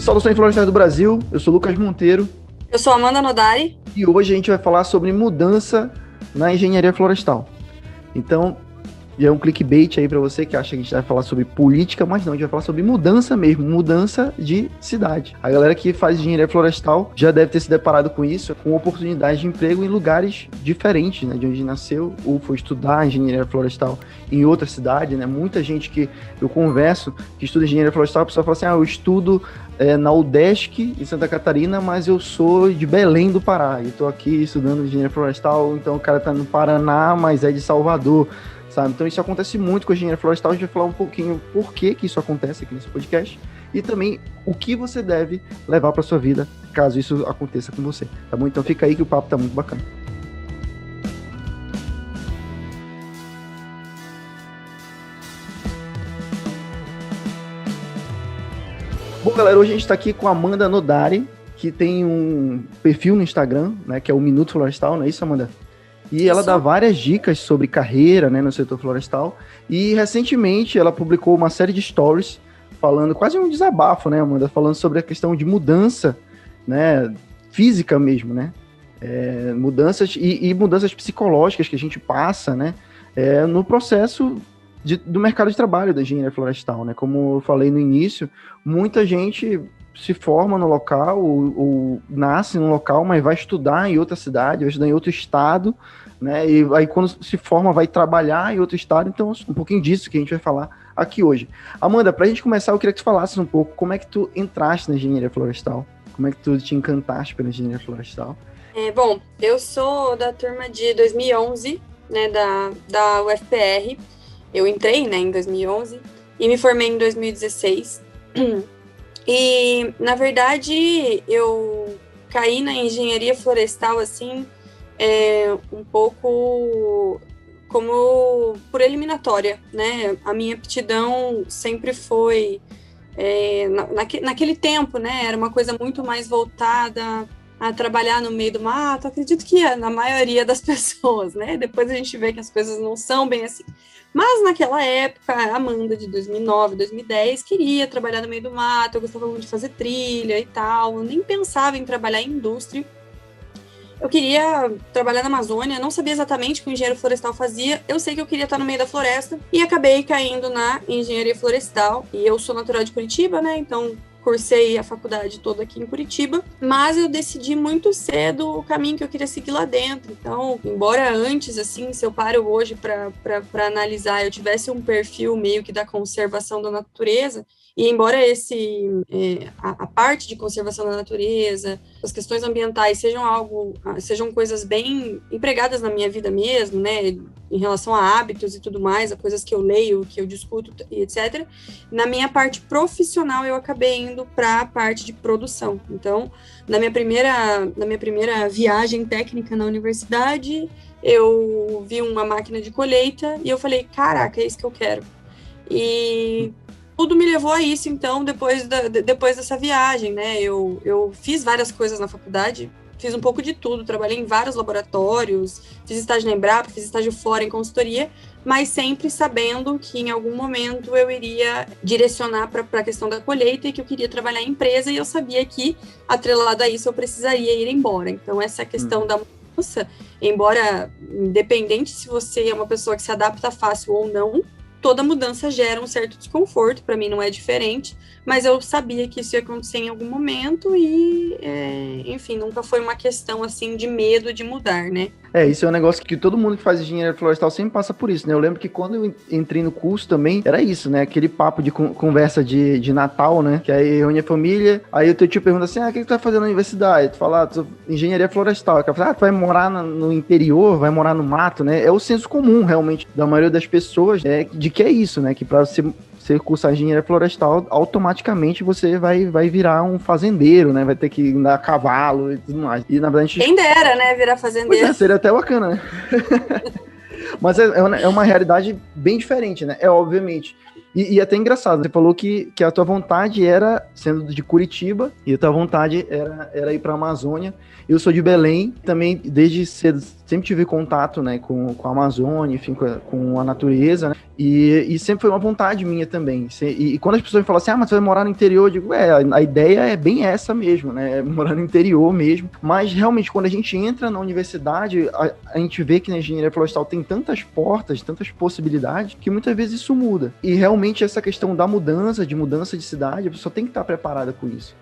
Saudações florestais do Brasil, eu sou Lucas Monteiro. Eu sou Amanda Nodari. E hoje a gente vai falar sobre mudança na engenharia florestal. Então, já é um clickbait aí para você que acha que a gente vai falar sobre política, mas não, a gente vai falar sobre mudança mesmo, mudança de cidade. A galera que faz engenharia florestal já deve ter se deparado com isso, com oportunidades de emprego em lugares diferentes, né, de onde nasceu ou foi estudar engenharia florestal em outra cidade, né? Muita gente que eu converso que estuda engenharia florestal, a pessoa fala assim, eu estudo na UDESC, em Santa Catarina, mas eu sou de Belém do Pará, e estou aqui estudando engenharia florestal, então o cara está no Paraná, mas é de Salvador, sabe? Então isso acontece muito com a engenharia florestal. A gente vai falar um pouquinho por que isso acontece aqui nesse podcast e também o que você deve levar para sua vida caso isso aconteça com você, tá bom? Então fica aí que o papo tá muito bacana. Bom, galera, hoje a gente está aqui com a Amanda Nodari, que tem um perfil no Instagram, né, que é o Minuto Florestal, não é isso, Amanda? E ela dá várias dicas sobre carreira, né, no setor florestal. E recentemente ela publicou uma série de stories falando, quase um desabafo, né, Amanda? Falando sobre a questão de mudança, né, física mesmo, né? Mudanças e mudanças psicológicas que a gente passa, né, no processo do mercado de trabalho da engenharia florestal, né? Como eu falei no início, muita gente se forma no local ou nasce no local, mas vai estudar em outra cidade, vai estudar em outro estado, né? E aí quando se forma vai trabalhar em outro estado. Então um pouquinho disso que a gente vai falar aqui hoje. Amanda, pra gente começar, eu queria que tu falasses um pouco como é que tu entraste na engenharia florestal, como é que tu te encantaste pela engenharia florestal. Bom, eu sou da turma de 2011, né, da UFPR. Eu entrei, né, em 2011 e me formei em 2016. E, na verdade, eu caí na engenharia florestal, assim, um pouco como por eliminatória, né? A minha aptidão sempre foi, naquele tempo, né? Era uma coisa muito mais voltada a trabalhar no meio do mato. Acredito que na maioria das pessoas, né? Depois a gente vê que as coisas não são bem assim. Mas naquela época, a Amanda de 2009, 2010, queria trabalhar no meio do mato, eu gostava muito de fazer trilha e tal, eu nem pensava em trabalhar em indústria. Eu queria trabalhar na Amazônia, não sabia exatamente o que o engenheiro florestal fazia, eu sei que eu queria estar no meio da floresta e acabei caindo na engenharia florestal. E eu sou natural de Curitiba, né, então cursei a faculdade toda aqui em Curitiba, mas eu decidi muito cedo o caminho que eu queria seguir lá dentro. Então, embora antes, assim, se eu paro hoje para analisar, eu tivesse um perfil meio que da conservação da natureza, e embora a parte de conservação da natureza, as questões ambientais sejam coisas bem empregadas na minha vida mesmo, né, em relação a hábitos e tudo mais, a coisas que eu leio, que eu discuto e etc. Na minha parte profissional, eu acabei indo para a parte de produção. Então, na minha primeira viagem técnica na universidade, eu vi uma máquina de colheita e eu falei, caraca, é isso que eu quero. E tudo me levou a isso, então, depois dessa viagem, né? Eu fiz várias coisas na faculdade, fiz um pouco de tudo, trabalhei em vários laboratórios, fiz estágio na Embrapa, fiz estágio fora em consultoria, mas sempre sabendo que em algum momento eu iria direcionar para a questão da colheita e que eu queria trabalhar em empresa, e eu sabia que, atrelado a isso, eu precisaria ir embora. Então, essa questão da mudança, embora independente se você é uma pessoa que se adapta fácil ou não, toda mudança gera um certo desconforto, para mim não é diferente, mas eu sabia que isso ia acontecer em algum momento e, enfim, nunca foi uma questão, assim, de medo de mudar, né? Isso é um negócio que todo mundo que faz engenharia florestal sempre passa por isso, né? Eu lembro que quando eu entrei no curso também, era isso, né? Aquele papo de conversa de Natal, né? Que aí reúne a família, aí o teu tio pergunta assim, o que tu vai fazer na universidade? Tu fala, engenharia florestal. Aí o cara fala, tu vai morar no interior, vai morar no mato, né? É o senso comum, realmente, da maioria das pessoas, de que é isso, né? Que pra você cursar engenharia florestal, automaticamente você vai virar um fazendeiro, né? Vai ter que andar a cavalo e tudo mais. E, na verdade, quem dera, né? Virar fazendeiro. Seria até bacana, né? Mas é uma realidade bem diferente, né? Obviamente, E até engraçado, você falou que a tua vontade era, sendo de Curitiba, e a tua vontade era ir para a Amazônia. Eu sou de Belém, também desde cedo sempre tive contato, né, com a Amazônia, enfim, com a natureza, né, e sempre foi uma vontade minha também. E quando as pessoas me falam assim, mas você vai morar no interior, eu digo, a ideia é bem essa mesmo, né, é morar no interior mesmo. Mas realmente, quando a gente entra na universidade, a gente vê que na engenharia florestal tem tantas portas, tantas possibilidades, que muitas vezes isso muda. E realmente essa questão da mudança de cidade, a pessoa tem que estar preparada com isso.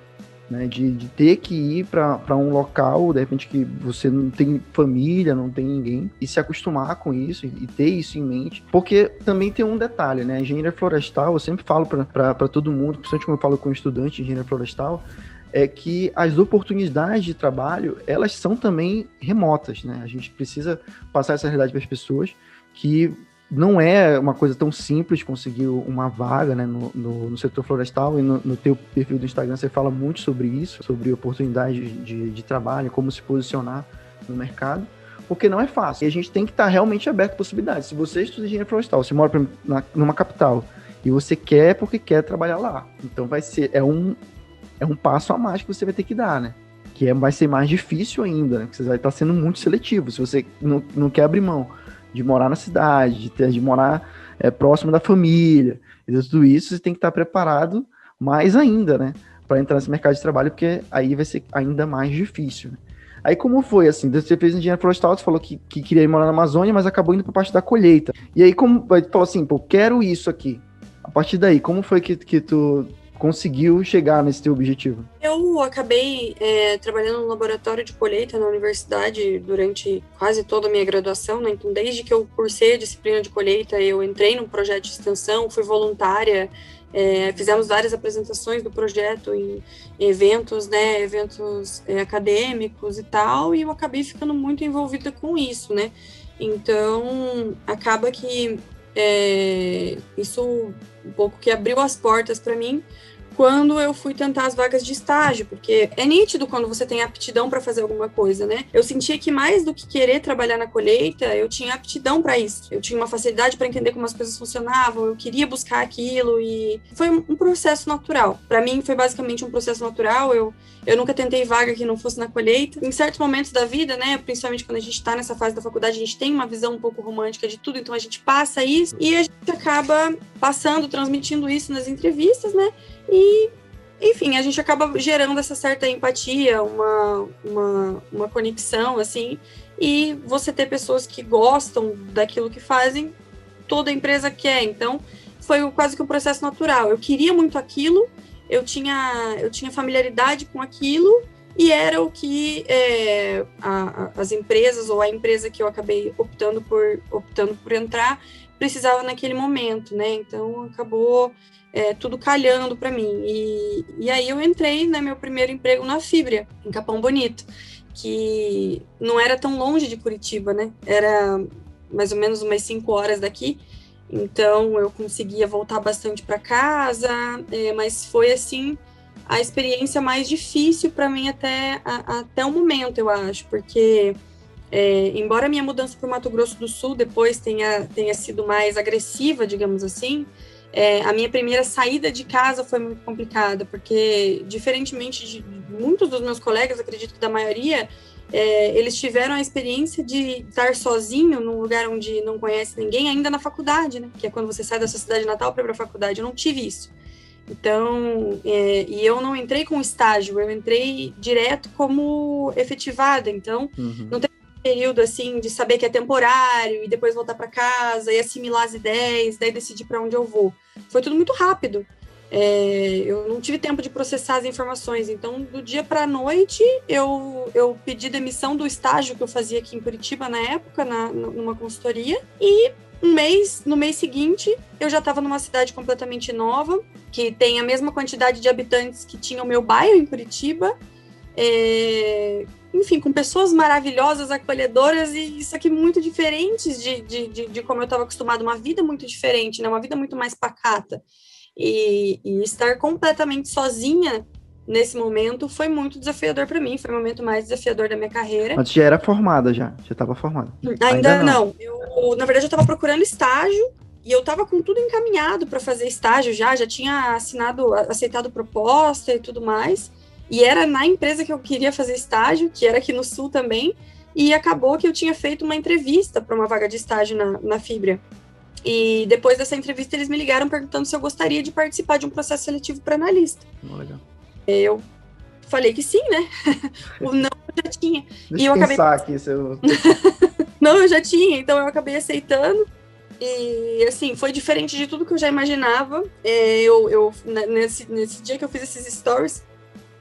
Né, de ter que ir para um local, de repente que você não tem família, não tem ninguém, e se acostumar com isso e ter isso em mente, porque também tem um detalhe, né, a engenharia florestal, eu sempre falo para todo mundo, principalmente quando eu falo com estudante de engenharia florestal, é que as oportunidades de trabalho, elas são também remotas, né, a gente precisa passar essa realidade para as pessoas, que não é uma coisa tão simples conseguir uma vaga, né, no setor florestal, e no teu perfil do Instagram você fala muito sobre isso, sobre oportunidades de trabalho, como se posicionar no mercado, porque não é fácil. E a gente tem que estar realmente aberto a possibilidades. Se você estuda engenharia florestal, você mora numa capital, e você quer porque quer trabalhar lá, então é um passo a mais que você vai ter que dar, né? Vai ser mais difícil ainda, né? Porque você vai estar sendo muito seletivo, se você não quer abrir mão de morar na cidade, de morar próximo da família, e tudo isso você tem que estar preparado mais ainda, né, para entrar nesse mercado de trabalho, porque aí vai ser ainda mais difícil, né? Aí como foi, assim, você fez engenharia florestal, você falou que queria ir morar na Amazônia, mas acabou indo para a parte da colheita, e aí como falou assim, pô, quero isso aqui, a partir daí, como foi que tu conseguiu chegar nesse teu objetivo? Eu acabei trabalhando no laboratório de colheita na universidade durante quase toda a minha graduação, né? Então, desde que eu cursei a disciplina de colheita, eu entrei num projeto de extensão, fui voluntária, fizemos várias apresentações do projeto em eventos, né? Eventos acadêmicos e tal, e eu acabei ficando muito envolvida com isso, né? Então, acaba que isso um pouco que abriu as portas para mim quando eu fui tentar as vagas de estágio, porque é nítido quando você tem aptidão para fazer alguma coisa, né? Eu sentia que mais do que querer trabalhar na colheita, eu tinha aptidão para isso. Eu tinha uma facilidade para entender como as coisas funcionavam, eu queria buscar aquilo e foi um processo natural. Para mim foi basicamente um processo natural. Eu nunca tentei vaga que não fosse na colheita. Em certos momentos da vida, né, principalmente quando a gente está nessa fase da faculdade, a gente tem uma visão um pouco romântica de tudo, então a gente passa isso e a gente acaba passando, transmitindo isso nas entrevistas, né? E, enfim, a gente acaba gerando essa certa empatia, uma conexão, assim, e você ter pessoas que gostam daquilo que fazem, toda empresa quer. Então, foi quase que um processo natural. Eu queria muito aquilo, eu tinha familiaridade com aquilo, e era o que as empresas, ou a empresa que eu acabei optando por entrar, precisava naquele momento, né? Então, acabou tudo calhando para mim. E aí eu entrei, né, meu primeiro emprego na Fibria, em Capão Bonito, que não era tão longe de Curitiba, né? Era mais ou menos umas 5 horas daqui, então eu conseguia voltar bastante para casa, mas foi, assim, a experiência mais difícil para mim até o momento, eu acho, porque embora a minha mudança para o Mato Grosso do Sul depois tenha sido mais agressiva, digamos assim, a minha primeira saída de casa foi muito complicada, porque, diferentemente de muitos dos meus colegas, acredito que da maioria, eles tiveram a experiência de estar sozinho num lugar onde não conhece ninguém, ainda na faculdade, né? Que é quando você sai da sua cidade natal para ir para a faculdade. Eu não tive isso. Então, e eu não entrei com estágio, eu entrei direto como efetivada. Então, não tem período assim de saber que é temporário e depois voltar para casa e assimilar as ideias, daí decidir para onde eu vou. Foi tudo muito rápido. Eu não tive tempo de processar as informações. Então, do dia para a noite, eu pedi demissão do estágio que eu fazia aqui em Curitiba na época, numa consultoria, e no mês seguinte, eu já estava numa cidade completamente nova, que tem a mesma quantidade de habitantes que tinha o meu bairro em Curitiba, enfim, com pessoas maravilhosas, acolhedoras, e isso aqui muito diferentes de como eu estava acostumada, uma vida muito diferente, né? Uma vida muito mais pacata. E estar completamente sozinha nesse momento foi muito desafiador para mim, foi o momento mais desafiador da minha carreira. Mas já era formada, já estava formada? Ainda não. Na verdade, eu estava procurando estágio, E eu estava com tudo encaminhado para fazer estágio já tinha aceitado proposta e tudo mais. E era na empresa que eu queria fazer estágio, que era aqui no Sul também. E acabou que eu tinha feito uma entrevista para uma vaga de estágio na Fibria. E depois dessa entrevista, eles me ligaram perguntando se eu gostaria de participar de um processo seletivo para analista. Legal. Eu falei que sim, né? O não eu já tinha. Deixa eu pensar aqui. Não, eu já tinha, então eu acabei aceitando. E, assim, foi diferente de tudo que eu já imaginava. Nesse dia que eu fiz esses stories,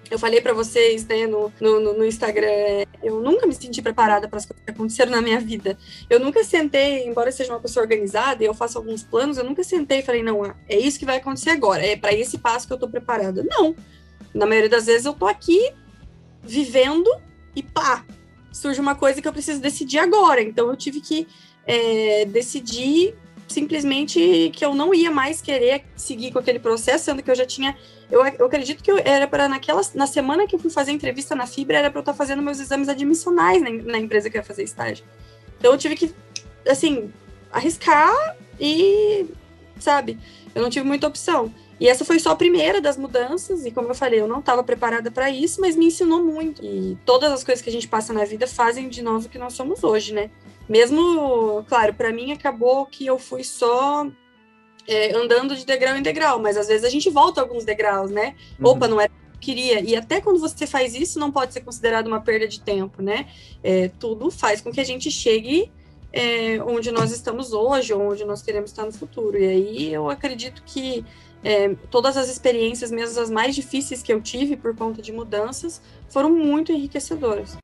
eu falei pra vocês, né, no Instagram, eu nunca me senti preparada para as coisas que aconteceram na minha vida. Eu nunca sentei, embora eu seja uma pessoa organizada e eu faça alguns planos, eu nunca sentei e falei, não, é isso que vai acontecer agora, é para esse passo que eu tô preparada. Não. Na maioria das vezes eu tô aqui vivendo e pá, surge uma coisa que eu preciso decidir agora. Então eu tive que decidir simplesmente que eu não ia mais querer seguir com aquele processo, sendo que eu já tinha... Eu acredito que era para na semana que eu fui fazer a entrevista na Fibra, era para eu estar fazendo meus exames admissionais na empresa que eu ia fazer estágio. Então eu tive que, assim, arriscar e, sabe, eu não tive muita opção. E essa foi só a primeira das mudanças, e como eu falei, eu não estava preparada para isso, mas me ensinou muito. E todas as coisas que a gente passa na vida fazem de nós o que nós somos hoje, né? Mesmo, claro, para mim acabou que eu fui só andando de degrau em degrau, mas às vezes a gente volta alguns degraus, né? Opa, não era o que eu queria. E até quando você faz isso, não pode ser considerado uma perda de tempo, né? Tudo faz com que a gente chegue onde nós estamos hoje, ou onde nós queremos estar no futuro. E aí eu acredito que todas as experiências, mesmo as mais difíceis que eu tive por conta de mudanças, foram muito enriquecedoras.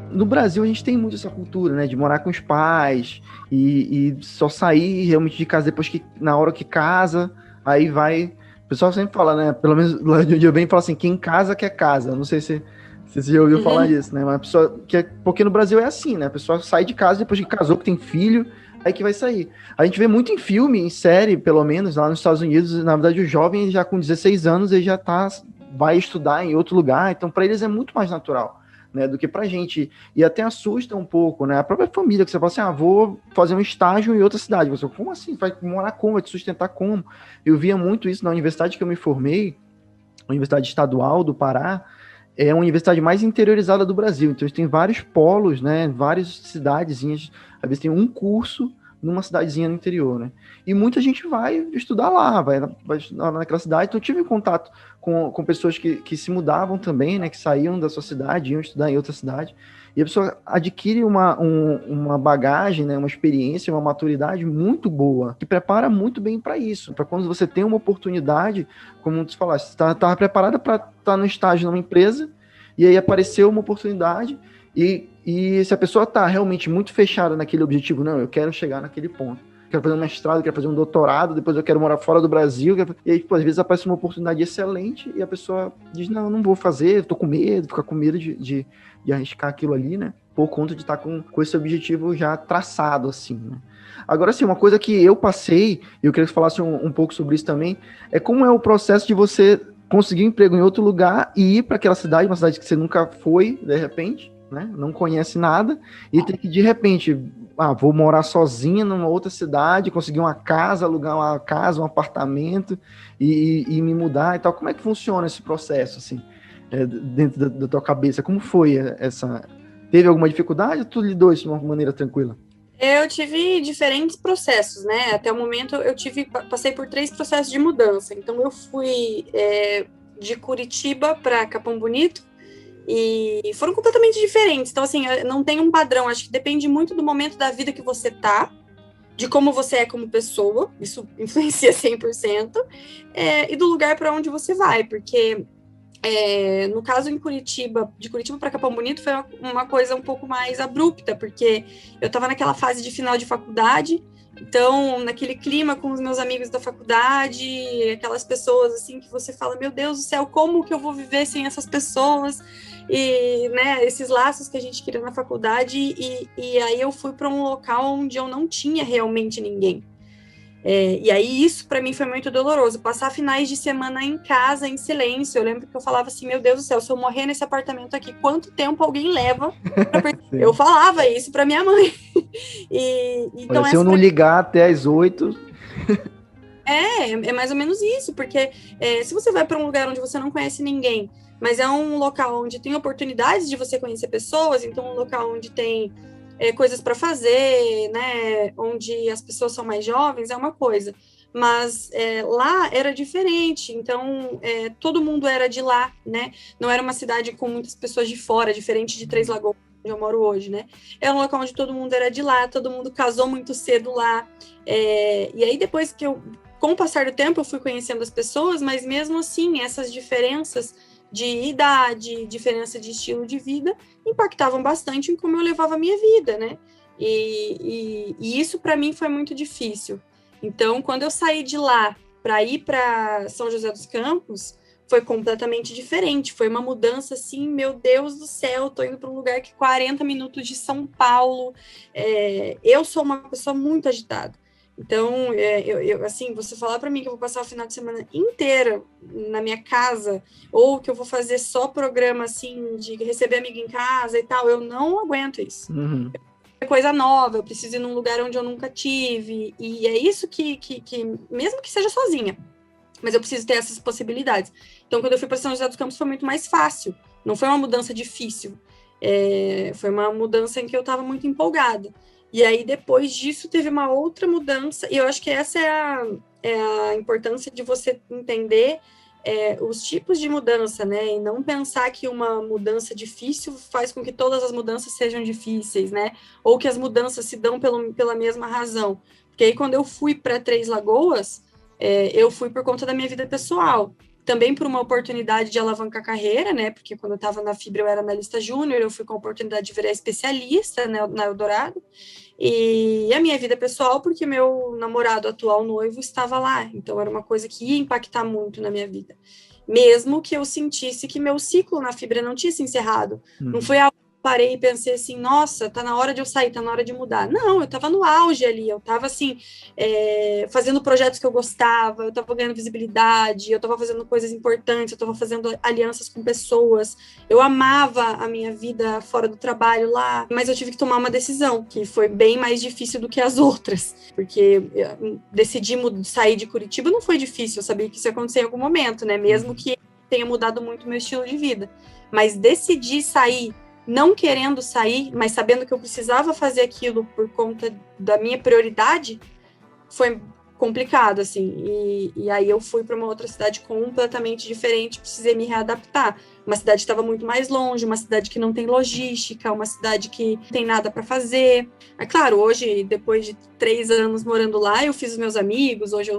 No Brasil, a gente tem muito essa cultura, né? De morar com os pais e só sair realmente de casa depois que, na hora que casa, aí vai... O pessoal sempre fala, né? Pelo menos lá de onde eu venho, fala assim, quem casa quer casa. Não sei se você já ouviu falar disso, né? Mas a pessoa... Porque no Brasil é assim, né? A pessoa sai de casa depois que casou, que tem filho, aí que vai sair. A gente vê muito em filme, em série, pelo menos, lá nos Estados Unidos, na verdade, o jovem, já com 16 anos, ele já vai estudar em outro lugar, então para eles é muito mais natural, né, do que pra gente, e até assusta um pouco, né, a própria família, que você fala assim, vou fazer um estágio em outra cidade, você, como assim, vai morar como, vai te sustentar como? Eu via muito isso na universidade que eu me formei, a Universidade Estadual do Pará, é a universidade mais interiorizada do Brasil, então tem vários polos, né, várias cidadezinhas, às vezes tem um curso numa cidadezinha no interior, né? E muita gente vai estudar lá, vai estudar naquela cidade. Então eu tive contato com pessoas que se mudavam também, né? Que saíam da sua cidade, iam estudar em outra cidade. E a pessoa adquire uma bagagem, né? Uma experiência, uma maturidade muito boa, que prepara muito bem para isso. Para quando você tem uma oportunidade, como tu falaste, você estava preparada para estar no estágio numa empresa, e aí apareceu uma oportunidade, e se a pessoa está realmente muito fechada naquele objetivo, não, eu quero chegar naquele ponto, quero fazer um mestrado, quero fazer um doutorado, depois eu quero morar fora do Brasil, e aí, às vezes aparece uma oportunidade excelente e a pessoa diz, não vou fazer, tô com medo, fica com medo de arriscar aquilo ali, né, por conta de estar com esse objetivo já traçado, assim, né. Agora, assim, uma coisa que eu passei, e eu queria que você falasse um pouco sobre isso também, é como é o processo de você conseguir um emprego em outro lugar e ir para aquela cidade, uma cidade que você nunca foi, de repente, né? Não conhece nada, e tem que, de repente, vou morar sozinha numa outra cidade, conseguir uma casa, alugar uma casa, um apartamento, e me mudar e tal. Como é que funciona esse processo, assim, dentro da tua cabeça? Como foi essa... Teve alguma dificuldade ou tu lidou isso de uma maneira tranquila? Eu tive diferentes processos, né? Até o momento eu passei por 3 processos de mudança. Então eu fui de Curitiba para Capão Bonito, e foram completamente diferentes. Então, assim, não tem um padrão. Acho que depende muito do momento da vida que você tá, de como você é como pessoa. Isso influencia 100%. E do lugar para onde você vai. Porque, no caso, de Curitiba para Capão Bonito, foi uma coisa um pouco mais abrupta. Porque eu estava naquela fase de final de faculdade. Então, naquele clima com os meus amigos da faculdade, aquelas pessoas, assim, que você fala, meu Deus do céu, como que eu vou viver sem essas pessoas? E, né, esses laços que a gente queria na faculdade, e aí eu fui para um local onde eu não tinha realmente ninguém. E aí isso para mim foi muito doloroso, passar finais de semana em casa, em silêncio. Eu lembro que eu falava assim, meu Deus do céu, se eu morrer nesse apartamento aqui, quanto tempo alguém leva? Eu falava isso para minha mãe. Então Olha, se eu não ligar até as 8... É mais ou menos isso, porque se você vai para um lugar onde você não conhece ninguém, mas é um local onde tem oportunidades de você conhecer pessoas, então um local onde tem coisas para fazer, né, onde as pessoas são mais jovens, é uma coisa. Mas lá era diferente, então todo mundo era de lá, né? Não era uma cidade com muitas pessoas de fora, diferente de Três Lagoas, onde eu moro hoje, né? É um local onde todo mundo era de lá, todo mundo casou muito cedo lá. E aí depois que com o passar do tempo eu fui conhecendo as pessoas, mas mesmo assim essas diferenças de idade, diferença de estilo de vida, impactavam bastante em como eu levava a minha vida, né? E isso para mim foi muito difícil. Então, quando eu saí de lá para ir para São José dos Campos, foi completamente diferente. Foi uma mudança assim, meu Deus do céu, tô indo para um lugar que 40 minutos de São Paulo. Eu sou uma pessoa muito agitada. Então, assim, você falar para mim que eu vou passar o final de semana inteira na minha casa, ou que eu vou fazer só programa, assim, de receber amigo em casa e tal, eu não aguento isso. Uhum. É coisa nova, eu preciso ir num lugar onde eu nunca tive, e é isso que mesmo que seja sozinha, mas eu preciso ter essas possibilidades. Então, quando eu fui para São José dos Campos, foi muito mais fácil, não foi uma mudança difícil, foi uma mudança em que eu estava muito empolgada. E aí, depois disso, teve uma outra mudança, e eu acho que essa é a importância de você entender os tipos de mudança, né? E não pensar que uma mudança difícil faz com que todas as mudanças sejam difíceis, né? Ou que as mudanças se dão pela mesma razão. Porque aí, quando eu fui para Três Lagoas, eu fui por conta da minha vida pessoal. Também por uma oportunidade de alavancar a carreira, né? Porque quando eu estava na Fibra, eu era analista júnior, eu fui com a oportunidade de virar especialista, né, na Eldorado. E a minha vida pessoal, porque meu namorado atual noivo estava lá. Então, era uma coisa que ia impactar muito na minha vida. Mesmo que eu sentisse que meu ciclo na Fibra não tinha se encerrado. Não foi algo que eu parei e pensei assim, nossa, tá na hora de eu sair, tá na hora de mudar. Não, eu estava no auge ali, eu estava assim, fazendo projetos que eu gostava, eu estava ganhando visibilidade, eu estava fazendo coisas importantes, eu estava fazendo alianças com pessoas, eu amava a minha vida fora do trabalho lá, mas eu tive que tomar uma decisão, que foi bem mais difícil do que as outras, porque decidir sair de Curitiba não foi difícil, eu sabia que isso ia acontecer em algum momento, né, mesmo que tenha mudado muito o meu estilo de vida, mas decidir sair não querendo sair, mas sabendo que eu precisava fazer aquilo por conta da minha prioridade, foi complicado, assim. E aí eu fui para uma outra cidade completamente diferente, precisei me readaptar. Uma cidade que estava muito mais longe, uma cidade que não tem logística, uma cidade que não tem nada para fazer. É claro, hoje, depois de 3 anos morando lá, eu fiz os meus amigos, hoje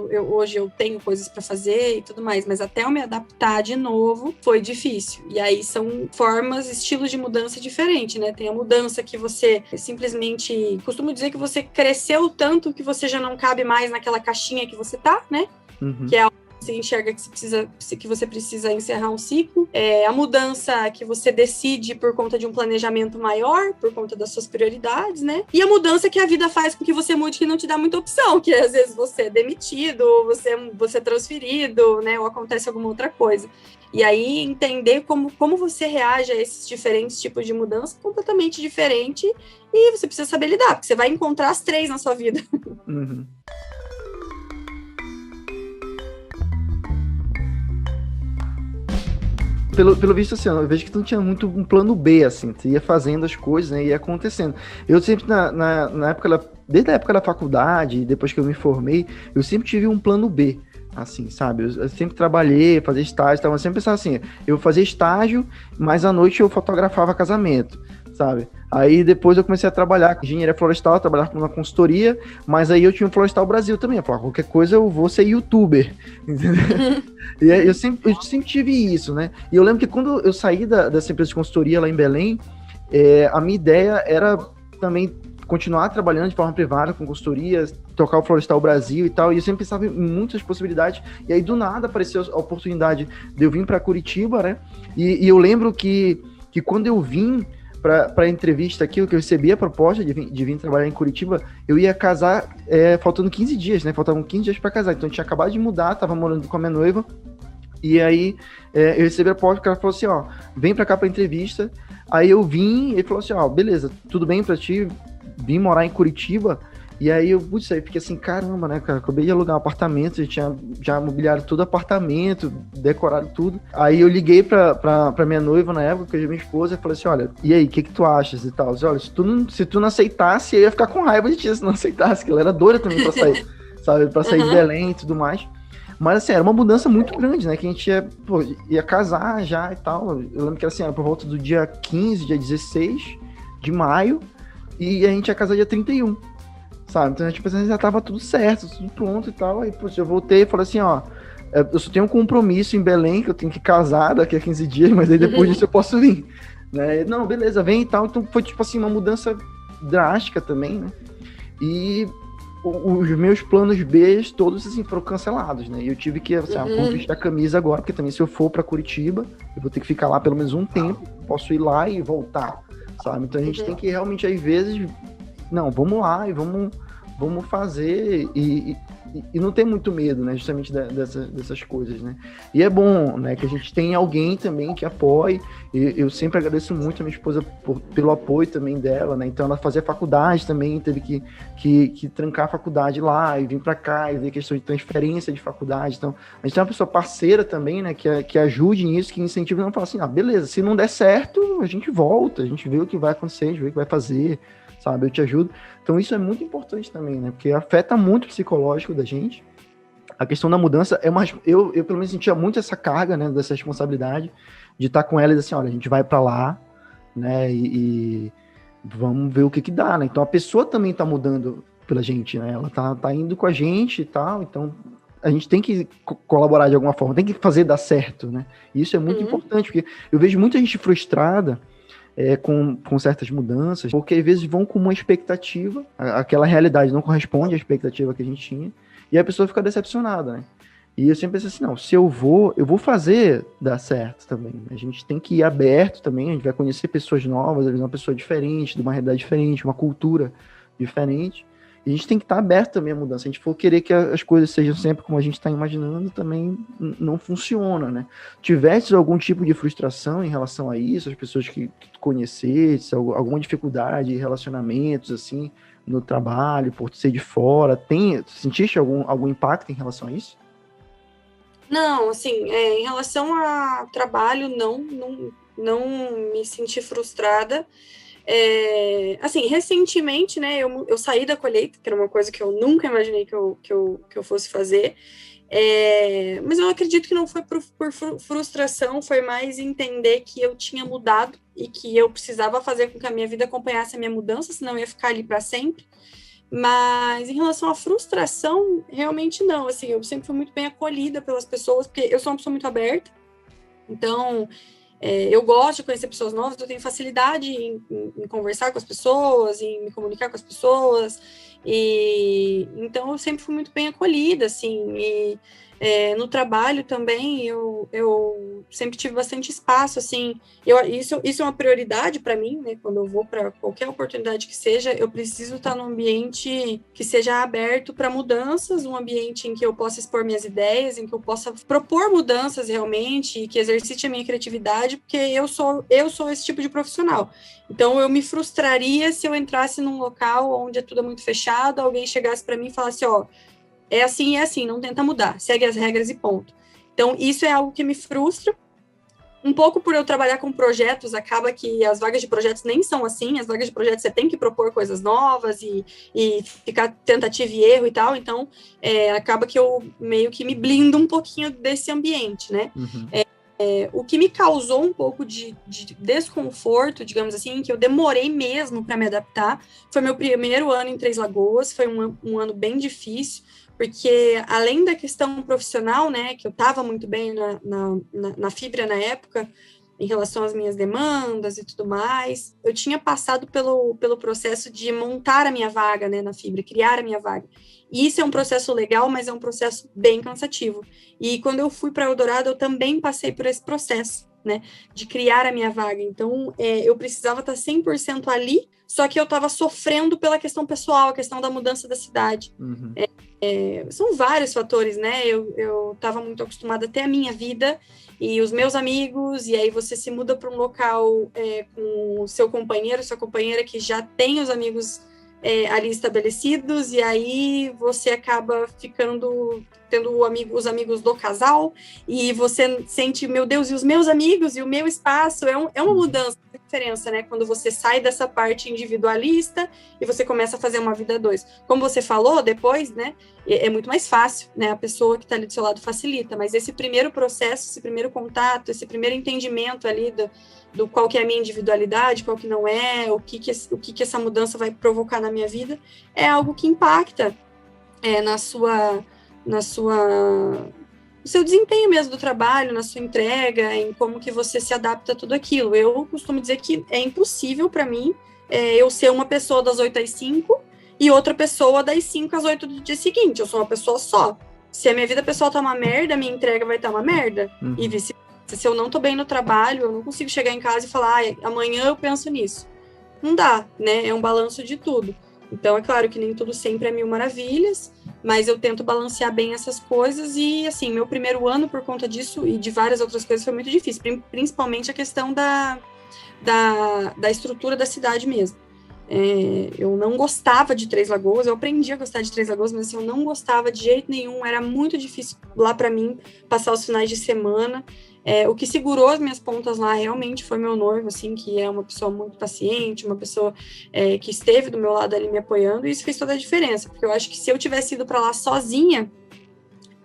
eu tenho coisas para fazer e tudo mais, mas até eu me adaptar de novo foi difícil. E aí são formas, estilos de mudança diferentes, né? Tem a mudança que você simplesmente, costumo dizer que você cresceu tanto que você já não cabe mais naquela caixinha que você tá, né? Uhum. Que é a você enxerga que você precisa encerrar um ciclo, a mudança que você decide por conta de um planejamento maior, por conta das suas prioridades, né? E a mudança que a vida faz com que você mude, que não te dá muita opção, que às vezes você é demitido, ou você é transferido, né? Ou acontece alguma outra coisa. E aí entender como você reage a esses diferentes tipos de mudança completamente diferente, e você precisa saber lidar, porque você vai encontrar as 3 na sua vida. Uhum. Pelo visto, assim, eu vejo que tu não tinha muito um plano B, assim, tu ia fazendo as coisas, né, ia acontecendo. Eu sempre, na época, desde a época da faculdade, depois que eu me formei, eu sempre tive um plano B, assim, sabe? Eu sempre trabalhei, fazia estágio, então eu sempre pensava assim, eu fazia estágio, mas à noite eu fotografava casamento, sabe? Aí depois eu comecei a trabalhar com engenharia florestal, trabalhar com uma consultoria, mas aí eu tinha o Florestal Brasil também. Eu falava, qualquer coisa eu vou ser youtuber, entendeu? E eu sempre tive isso, né? E eu lembro que quando eu saí dessa empresa de consultoria lá em Belém, a minha ideia era também continuar trabalhando de forma privada com consultorias, tocar o Florestal Brasil e tal, e eu sempre pensava em muitas possibilidades, e aí do nada apareceu a oportunidade de eu vir para Curitiba, né? E eu lembro que quando eu vim, para entrevista aqui, o que eu recebi a proposta de vir trabalhar em Curitiba, eu ia casar faltando 15 dias, né? Faltavam 15 dias para casar. Então eu tinha acabado de mudar, tava morando com a minha noiva. E aí eu recebi a proposta, o cara falou assim, ó, vem pra cá pra entrevista. Aí eu vim, ele falou assim, ó, beleza, tudo bem pra ti? Vim morar em Curitiba. E aí eu fiquei assim, caramba, né, cara, acabei de alugar um apartamento, já mobiliado todo o apartamento, decorado tudo. Aí eu liguei pra minha noiva na época, que é minha esposa, e falei assim, olha, e aí, o que tu achas e tal? Eu disse, olha, se tu não aceitasse, eu ia ficar com raiva de ti se não aceitasse, que ela era doida também pra sair, sabe, pra sair de Belém e tudo mais. Mas assim, era uma mudança muito grande, né, que a gente ia casar já e tal. Eu lembro que assim, era por volta do dia 15, dia 16 de maio, e a gente ia casar dia 31. Sabe? Então, tipo assim, já tava tudo certo, tudo pronto e tal. Aí, eu voltei e falei assim, ó, eu só tenho um compromisso em Belém, que eu tenho que casar daqui a 15 dias, mas aí depois disso eu posso vir. Né? Não, beleza, vem e tal. Então, foi, tipo assim, uma mudança drástica também, né? E os meus planos B, todos, assim, foram cancelados, né? E eu tive que, assim, vou vestir a camisa agora, porque também se eu for pra Curitiba, eu vou ter que ficar lá pelo menos um tempo, posso ir lá e voltar, sabe? Então, a gente tem que realmente, às vezes... Não, vamos lá e vamos fazer e não ter muito medo, né, justamente dessas coisas, né. E é bom, né, que a gente tem alguém também que apoie, e eu sempre agradeço muito a minha esposa pelo apoio também dela, né, então ela fazia faculdade também, teve que trancar a faculdade lá e vir para cá e ver questão de transferência de faculdade, então a gente tem uma pessoa parceira também, né, que ajude nisso, que incentive, não fala assim, beleza, se não der certo, a gente volta, a gente vê o que vai acontecer, a gente vê o que vai fazer, sabe, eu te ajudo. Então isso é muito importante também, né, porque afeta muito o psicológico da gente. A questão da mudança eu pelo menos sentia muito essa carga, né, dessa responsabilidade de estar com ela e dizer assim, olha, a gente vai para lá, né, e vamos ver o que dá, né, então a pessoa também tá mudando pela gente, né, ela tá indo com a gente e tal, então a gente tem que colaborar de alguma forma, tem que fazer dar certo, né, e isso é muito importante, porque eu vejo muita gente frustrada com certas mudanças, porque às vezes vão com uma expectativa, aquela realidade não corresponde à expectativa que a gente tinha, e a pessoa fica decepcionada, né? E eu sempre penso assim, não, se eu vou fazer dar certo também. A gente tem que ir aberto também, a gente vai conhecer pessoas novas, às vezes uma pessoa diferente, de uma realidade diferente, uma cultura diferente, e a gente tem que estar aberto também à mudança. Se a gente for querer que as coisas sejam sempre como a gente está imaginando, também não funciona, né? Tivesse algum tipo de frustração em relação a isso, as pessoas que tu conhecesse, alguma dificuldade em relacionamentos, assim, no trabalho, por ser de fora, sentiste algum impacto em relação a isso? Não, assim, em relação a trabalho, não me senti frustrada. Assim, recentemente, né, eu saí da colheita, que era uma coisa que eu nunca imaginei que eu fosse fazer, mas eu acredito que não foi por frustração, foi mais entender que eu tinha mudado e que eu precisava fazer com que a minha vida acompanhasse a minha mudança, senão eu ia ficar ali para sempre. Mas em relação à frustração, realmente não, assim, eu sempre fui muito bem acolhida pelas pessoas, porque eu sou uma pessoa muito aberta, então... eu gosto de conhecer pessoas novas, eu tenho facilidade em conversar com as pessoas, em me comunicar com as pessoas, e então eu sempre fui muito bem acolhida, assim, e no trabalho também eu sempre tive bastante espaço, assim, isso é uma prioridade para mim, né, quando eu vou para qualquer oportunidade que seja, eu preciso estar num ambiente que seja aberto para mudanças, um ambiente em que eu possa expor minhas ideias, em que eu possa propor mudanças realmente, e que exercite a minha criatividade, porque eu sou esse tipo de profissional. Então eu me frustraria se eu entrasse num local onde tudo é muito fechado, alguém chegasse para mim e falasse, ó, é assim, não tenta mudar, segue as regras e ponto. Então, isso é algo que me frustra. Um pouco por eu trabalhar com projetos, acaba que as vagas de projetos nem são assim, as vagas de projetos você tem que propor coisas novas e ficar tentativa e erro e tal, então acaba que eu meio que me blindo um pouquinho desse ambiente, né? O que me causou um pouco de desconforto, digamos assim, que eu demorei mesmo para me adaptar, foi meu primeiro ano em Três Lagoas, foi um ano bem difícil, porque além da questão profissional, né, que eu estava muito bem na Fibra na época, em relação às minhas demandas e tudo mais, eu tinha passado pelo processo de montar a minha vaga, né, na Fibra, criar a minha vaga. E isso é um processo legal, mas é um processo bem cansativo. E quando eu fui para Eldorado, eu também passei por esse processo. né, de criar a minha vaga. Então, eu precisava estar 100% ali, só que eu estava sofrendo pela questão pessoal, a questão da mudança da cidade. Uhum. São vários fatores, né? Eu estava muito acostumada a ter a minha vida e os meus amigos, e aí você se muda para um local com o seu companheiro, sua companheira que já tem os amigos ali estabelecidos, e aí você acaba tendo os amigos do casal, e você sente, meu Deus, e os meus amigos, e o meu espaço, é uma mudança, uma diferença, né? Quando você sai dessa parte individualista e você começa a fazer uma vida a dois. Como você falou, depois, né, é muito mais fácil, né? A pessoa que está ali do seu lado facilita, mas esse primeiro processo, esse primeiro contato, esse primeiro entendimento ali do qual que é a minha individualidade, qual que não é, o que essa mudança vai provocar na minha vida, é algo que impacta no seu desempenho mesmo do trabalho, na sua entrega, em como que você se adapta a tudo aquilo. Eu costumo dizer que é impossível para mim eu ser uma pessoa das 8 às 5 e outra pessoa das 5 às 8 do dia seguinte. Eu sou uma pessoa só. Se a minha vida pessoal tá uma merda, a minha entrega vai estar uma merda. Uhum. E vice-versa. Se eu não tô bem no trabalho, eu não consigo chegar em casa e falar, amanhã eu penso nisso. Não dá, né? É um balanço de tudo. Então, é claro que nem tudo sempre é mil maravilhas, mas eu tento balancear bem essas coisas e, assim, meu primeiro ano, por conta disso e de várias outras coisas, foi muito difícil, principalmente a questão da estrutura da cidade mesmo. Eu não gostava de Três Lagoas, eu aprendi a gostar de Três Lagoas, mas assim, eu não gostava de jeito nenhum, era muito difícil lá para mim passar os finais de semana. O que segurou as minhas pontas lá realmente foi meu noivo, assim, que é uma pessoa muito paciente, uma pessoa que esteve do meu lado ali me apoiando, e isso fez toda a diferença, porque eu acho que se eu tivesse ido para lá sozinha,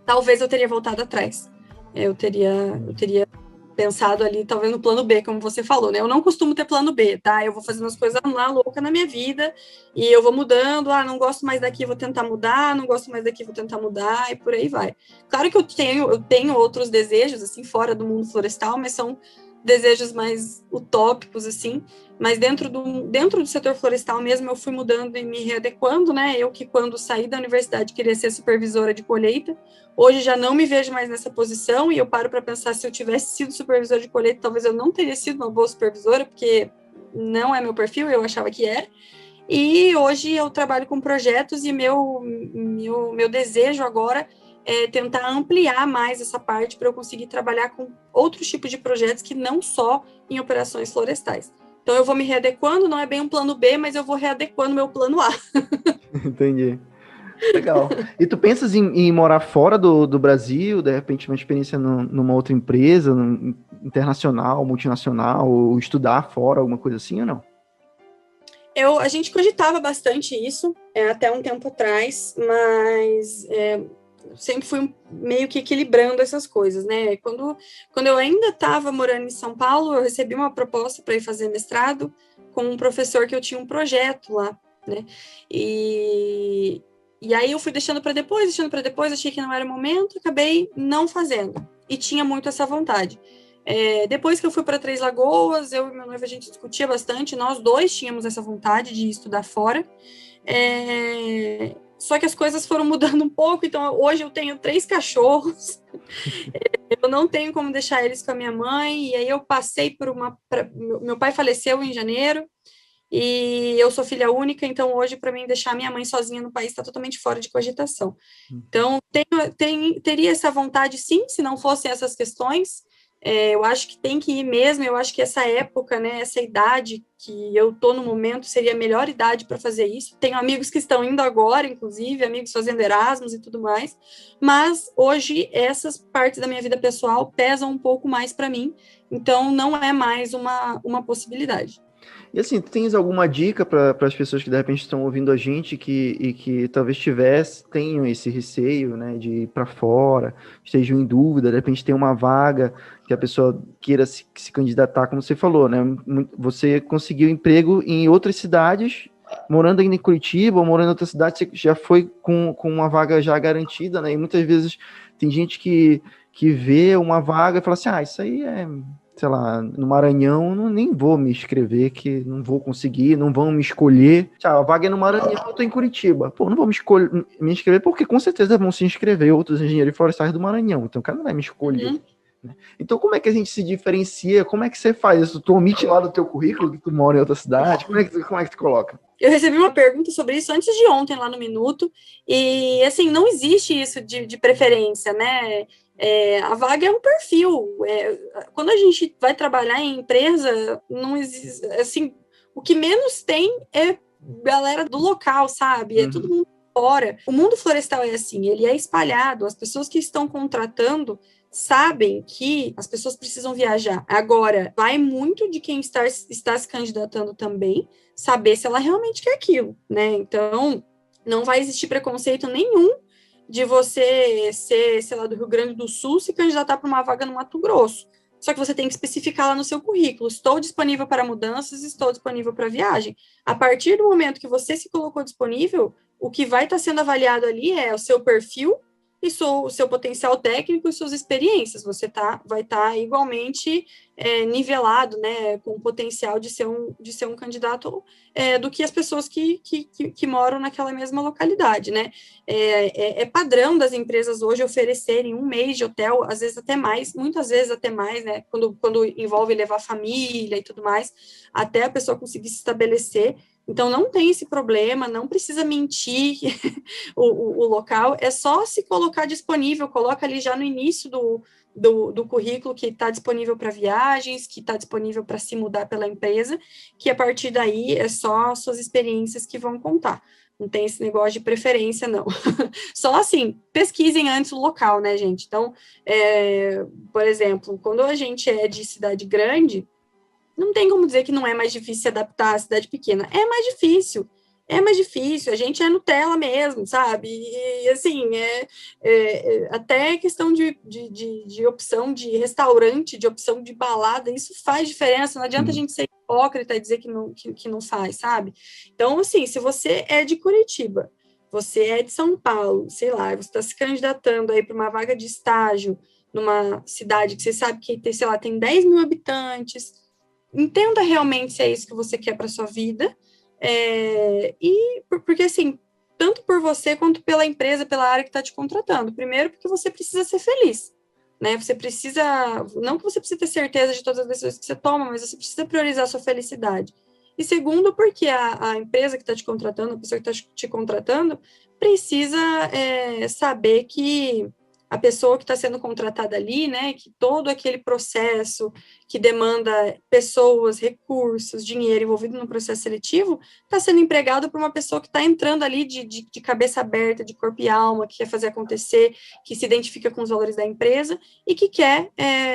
talvez eu teria voltado atrás. Eu teria pensado ali, talvez no plano B, como você falou, né? Eu não costumo ter plano B, tá? Eu vou fazendo as coisas lá louca na minha vida e eu vou mudando. Não gosto mais daqui, vou tentar mudar. Não gosto mais daqui, vou tentar mudar e por aí vai. Claro que eu tenho outros desejos, assim, fora do mundo florestal, mas são desejos mais utópicos, assim. Mas dentro do setor florestal mesmo, eu fui mudando e me readequando, né? Eu que quando saí da universidade queria ser supervisora de colheita, hoje já não me vejo mais nessa posição e eu paro para pensar, se eu tivesse sido supervisora de colheita, talvez eu não teria sido uma boa supervisora, porque não é meu perfil, eu achava que era. E hoje eu trabalho com projetos e meu desejo agora é tentar ampliar mais essa parte para eu conseguir trabalhar com outros tipos de projetos que não só em operações florestais. Então eu vou me readequando, não é bem um plano B, mas eu vou readequando meu plano A. Entendi. Legal. E tu pensas em morar fora do Brasil, de repente uma experiência numa outra empresa, internacional, multinacional, ou estudar fora, alguma coisa assim ou não? A gente cogitava bastante isso, até um tempo atrás, mas sempre fui meio que equilibrando essas coisas, né? Quando eu ainda estava morando em São Paulo, eu recebi uma proposta para ir fazer mestrado com um professor que eu tinha um projeto lá, né? E aí eu fui deixando para depois, achei que não era o momento, acabei não fazendo. E tinha muito essa vontade. Depois que eu fui para Três Lagoas, eu e meu noivo, a gente discutia bastante, nós dois tínhamos essa vontade de estudar fora. Só que as coisas foram mudando um pouco, então hoje eu tenho 3 cachorros, eu não tenho como deixar eles com a minha mãe, e aí eu passei meu pai faleceu em janeiro, e eu sou filha única, então hoje para mim deixar minha mãe sozinha no país está totalmente fora de cogitação. Então teria essa vontade sim, se não fossem essas questões. Eu acho que tem que ir mesmo, eu acho que essa época, né, essa idade que eu tô no momento seria a melhor idade para fazer isso. Tenho amigos que estão indo agora, inclusive, amigos fazendo Erasmus e tudo mais, mas hoje essas partes da minha vida pessoal pesam um pouco mais para mim, então não é mais uma possibilidade. E assim, tu tens alguma dica para as pessoas que de repente estão ouvindo a gente que talvez tenham esse receio, né, de ir para fora, estejam em dúvida, de repente tem uma vaga que a pessoa queira se candidatar, como você falou, né? Você conseguiu emprego em outras cidades, morando ainda em Curitiba ou morando em outra cidade, você já foi com uma vaga já garantida, né? E muitas vezes tem gente que vê uma vaga e fala assim, isso aí é, sei lá, no Maranhão, nem vou me inscrever, que não vou conseguir, não vão me escolher. A vaga é no Maranhão, eu tô em Curitiba. Não vou me inscrever, porque com certeza vão se inscrever outros engenheiros florestais do Maranhão, então o cara não vai me escolher. né? Então, como é que a gente se diferencia? Como é que você faz isso? Tu omite lá do teu currículo que tu mora em outra cidade? Como é que tu coloca? Eu recebi uma pergunta sobre isso antes de ontem, lá no Minuto, e, assim, não existe isso de preferência, né? A vaga é um perfil. Quando a gente vai trabalhar em empresa, não existe, assim, o que menos tem é galera do local, sabe? É todo mundo fora. O mundo florestal é assim, ele é espalhado, as pessoas que estão contratando sabem que as pessoas precisam viajar. Agora, vai muito de quem está se candidatando também, saber se ela realmente quer aquilo, né? Então, não vai existir preconceito nenhum de você ser, sei lá, do Rio Grande do Sul, se candidatar para uma vaga no Mato Grosso. Só que você tem que especificar lá no seu currículo: estou disponível para mudanças, estou disponível para viagem. A partir do momento que você se colocou disponível, o que vai estar sendo avaliado ali é o seu perfil e o seu potencial técnico e suas experiências. Você vai estar igualmente nivelado, né, com o potencial de ser um candidato do que as pessoas que moram naquela mesma localidade, né? É padrão das empresas hoje oferecerem 1 mês de hotel, às vezes até mais, muitas vezes até mais, né? Quando envolve levar família e tudo mais, até a pessoa conseguir se estabelecer. Então, não tem esse problema, não precisa mentir o local, é só se colocar disponível, coloca ali já no início do currículo que está disponível para viagens, que está disponível para se mudar pela empresa, que a partir daí é só suas experiências que vão contar. Não tem esse negócio de preferência, não. Só assim, pesquisem antes o local, né, gente? Então, por exemplo, quando a gente é de cidade grande, não tem como dizer que não é mais difícil se adaptar à cidade pequena. É mais difícil. É mais difícil. A gente é Nutella mesmo, sabe? E assim, até questão de opção de restaurante, de opção de balada, isso faz diferença. Não adianta a gente ser hipócrita e dizer que não faz, sabe? Então, assim, se você é de Curitiba, você é de São Paulo, sei lá, você está se candidatando aí para uma vaga de estágio numa cidade que você sabe que tem, sei lá, tem 10 mil habitantes, entenda realmente se é isso que você quer para sua vida, porque assim, tanto por você quanto pela empresa, pela área que está te contratando. Primeiro, porque você precisa ser feliz, né? Você precisa, não que você precise ter certeza de todas as decisões que você toma, mas você precisa priorizar a sua felicidade. E segundo, porque a empresa que está te contratando, a pessoa que está te contratando, precisa saber que a pessoa que está sendo contratada ali, né, que todo aquele processo que demanda pessoas, recursos, dinheiro envolvido no processo seletivo, está sendo empregado por uma pessoa que está entrando ali de cabeça aberta, de corpo e alma, que quer fazer acontecer, que se identifica com os valores da empresa e que quer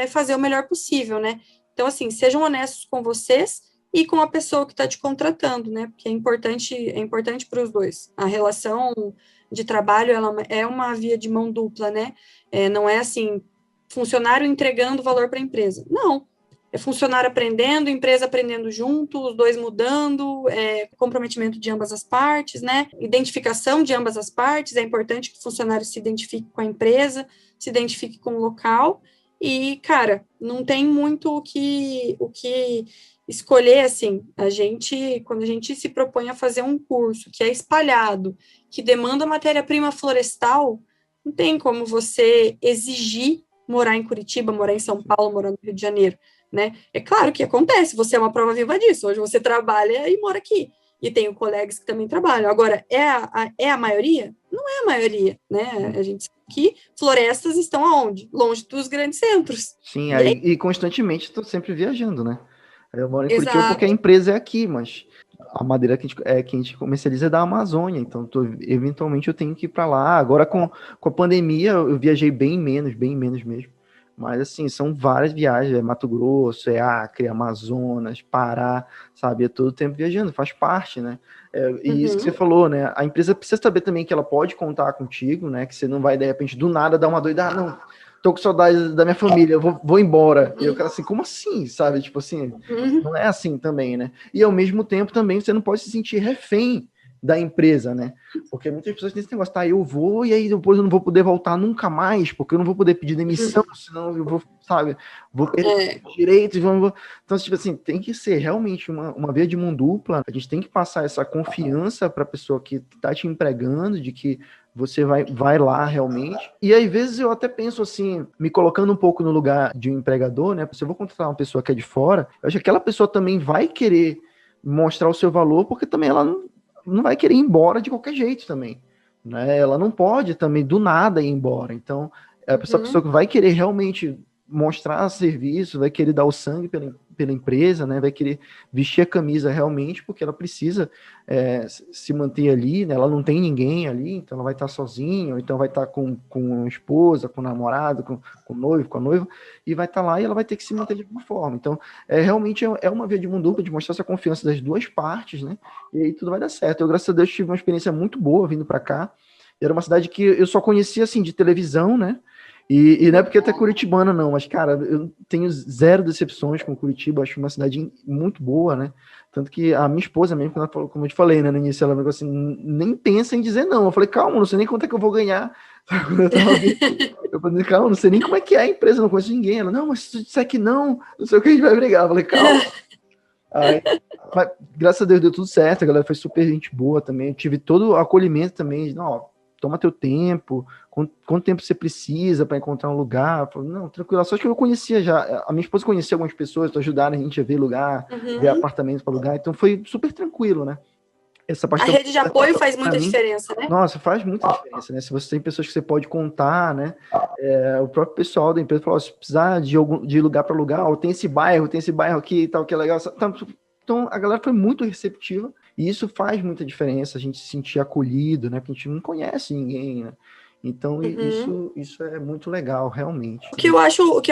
fazer o melhor possível, né? Então, assim, sejam honestos com vocês e com a pessoa que está te contratando, né? Porque é importante para os dois. A relação de trabalho, ela é uma via de mão dupla, né? Não é assim, funcionário entregando valor para a empresa. Não. É funcionário aprendendo, empresa aprendendo junto, os dois mudando, comprometimento de ambas as partes, né? Identificação de ambas as partes. É importante que o funcionário se identifique com a empresa, se identifique com o local. E, cara, não tem muito o que escolher, assim. Quando a gente se propõe a fazer um curso que é espalhado, que demanda matéria-prima florestal, não tem como você exigir morar em Curitiba, morar em São Paulo, morar no Rio de Janeiro, né? É claro que acontece, você é uma prova viva disso. Hoje você trabalha e mora aqui. E tenho colegas que também trabalham. Agora, é a maioria? Não é a maioria, né? A gente sabe que florestas estão aonde? Longe dos grandes centros. Sim, E e constantemente estou sempre viajando, né? Eu moro em Curitiba porque a exato. empresa é aqui, mas a madeira que a gente comercializa é da Amazônia, então eventualmente eu tenho que ir para lá. Agora com a pandemia eu viajei bem menos mesmo. Mas assim, são várias viagens, é Mato Grosso, é Acre, Amazonas, Pará, sabe? É todo tempo viajando, faz parte, né? E isso que você falou, né? A empresa precisa saber também que ela pode contar contigo, né? Que você não vai, de repente, do nada dar uma doida, não, tô com saudade da minha família, eu vou embora. E eu quero assim, como assim, sabe? Tipo assim, não é assim também, né? E ao mesmo tempo também você não pode se sentir refém da empresa, né? Porque muitas pessoas têm esse negócio, tá, eu vou e aí depois eu não vou poder voltar nunca mais, porque eu não vou poder pedir demissão, senão eu vou, sabe, vou perder direitos, então, tipo assim, tem que ser realmente uma via de mão dupla, a gente tem que passar essa confiança para a pessoa que tá te empregando, de que você vai lá realmente. E às vezes eu até penso assim, me colocando um pouco no lugar de um empregador, né? Se eu vou contratar uma pessoa que é de fora, eu acho que aquela pessoa também vai querer mostrar o seu valor, porque também ela não vai querer ir embora de qualquer jeito também, né? Ela não pode também do nada ir embora. Então, essa pessoa que vai querer realmente mostrar serviço, vai querer dar o sangue pela empresa, né? Vai querer vestir a camisa realmente, porque ela precisa se manter ali, né? Ela não tem ninguém ali, então ela vai estar sozinha, ou então vai estar com a esposa, com o namorado, com o noivo, com a noiva, e vai estar lá e ela vai ter que se manter de alguma forma. Então, realmente é uma via de mão dupla de mostrar essa confiança das duas partes, né? E aí tudo vai dar certo. Eu, graças a Deus, tive uma experiência muito boa vindo para cá. Era uma cidade que eu só conhecia, assim, de televisão, né? E não é porque até curitibana, não, mas, cara, eu tenho zero decepções com Curitiba, acho uma cidade muito boa, né? Tanto que a minha esposa mesmo, quando ela falou, como eu te falei, né, no início, ela falou assim, nem pensa em dizer não. Eu falei, calma, não sei nem quanto é que eu vou ganhar. Quando eu tava vindo, eu falei, calma, não sei nem como é que é a empresa, não conheço ninguém. Ela, não, mas se tu disser que não sei o que a gente vai brigar. Eu falei, calma. Aí, mas, graças a Deus deu tudo certo, a galera foi super gente boa também, eu tive todo o acolhimento também, não, toma teu tempo, quanto tempo você precisa para encontrar um lugar. Eu falei, não, tranquilo, só que eu conhecia já, a minha esposa conhecia algumas pessoas, ajudaram a gente a ver lugar, ver apartamento para alugar, então foi super tranquilo, né? Essa parte a rede de apoio faz muita diferença, né? Nossa, faz muita diferença, né? Se você tem pessoas que você pode contar, né? O próprio pessoal da empresa falou, se precisar de lugar para alugar, ó, tem esse bairro aqui e tal, que é legal. Então, a galera foi muito receptiva e isso faz muita diferença, a gente se sentir acolhido, né? Porque a gente não conhece ninguém, né? Então, isso é muito legal, realmente. O que eu